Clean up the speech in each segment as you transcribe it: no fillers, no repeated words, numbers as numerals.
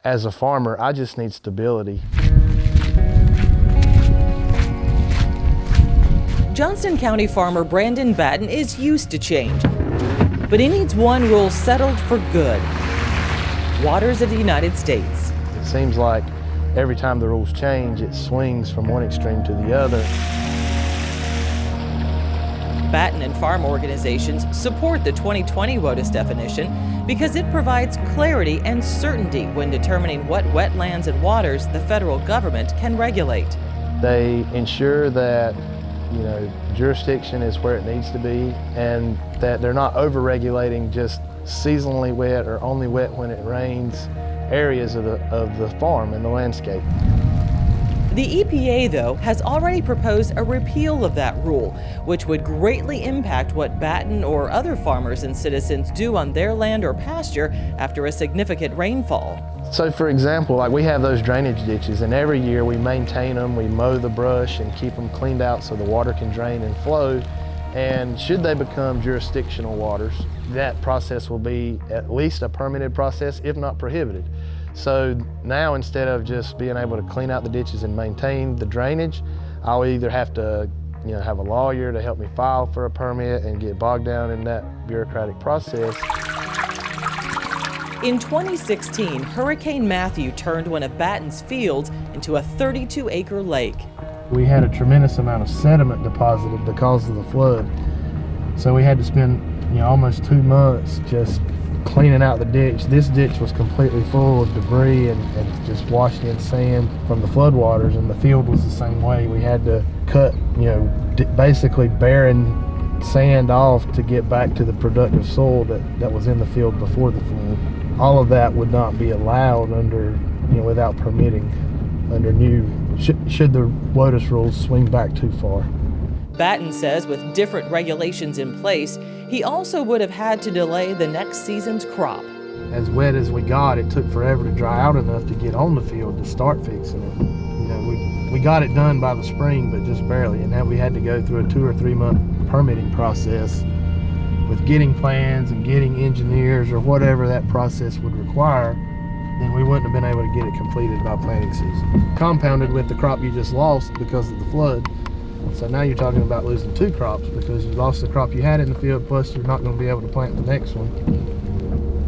As a farmer, I just need stability. Johnston County farmer Brandon Batten is used to change, but he needs one rule settled for good: waters of the United States. It seems like every time the rules change, it swings from one extreme to the other. Batten and farm organizations support the 2020 WOTUS definition because it provides clarity and certainty when determining what wetlands and waters the federal government can regulate. They ensure that jurisdiction is where it needs to be, and that they're not over-regulating just seasonally wet or only wet when it rains areas of the farm and the landscape. The EPA, though, has already proposed a repeal of that rule, which would greatly impact what Batten or other farmers and citizens do on their land or pasture after a significant rainfall. So for example, like we have those drainage ditches, and every year we maintain them, we mow the brush and keep them cleaned out so the water can drain and flow. And should they become jurisdictional waters, that process will be at least a permitted process, if not prohibited. So now, instead of just being able to clean out the ditches and maintain the drainage, I'll either have to have a lawyer to help me file for a permit and get bogged down in that bureaucratic process. In 2016, Hurricane Matthew turned one of Batten's fields into a 32-acre lake. We had a tremendous amount of sediment deposited because of the flood. So we had to spend almost 2 months just cleaning out the ditch. This ditch was completely full of debris and just washed in sand from the floodwaters, and the field was the same way. We had to cut, basically barren sand off to get back to the productive soil that was in the field before the flood. All of that would not be allowed under, without permitting, under should the WOTUS rules swing back too far. Batten says with different regulations in place, he also would have had to delay the next season's crop. As wet as we got, it took forever to dry out enough to get on the field to start fixing it. We got it done by the spring, but just barely, and now we had to go through a 2 or 3 month permitting process with getting plans and getting engineers or whatever that process would require. Then we wouldn't have been able to get it completed by planting season. Compounded with the crop you just lost because of the flood. So now you're talking about losing 2 crops because you lost the crop you had in the field, plus you're not going to be able to plant the next one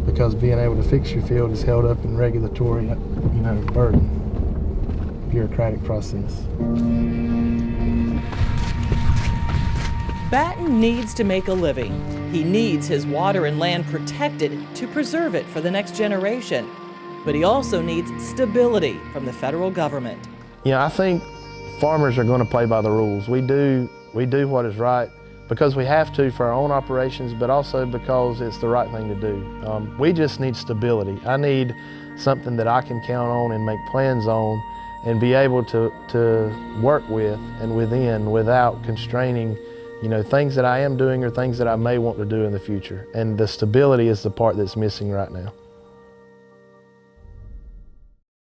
because being able to fix your field is held up in regulatory, burden, bureaucratic process. Batten needs to make a living. He needs his water and land protected to preserve it for the next generation. But he also needs stability from the federal government. I think farmers are going to play by the rules. We do what is right because we have to for our own operations, but also because it's the right thing to do. We just need stability. I need something that I can count on and make plans on and be able to work with and within without constraining things that I am doing or things that I may want to do in the future. And the stability is the part that's missing right now.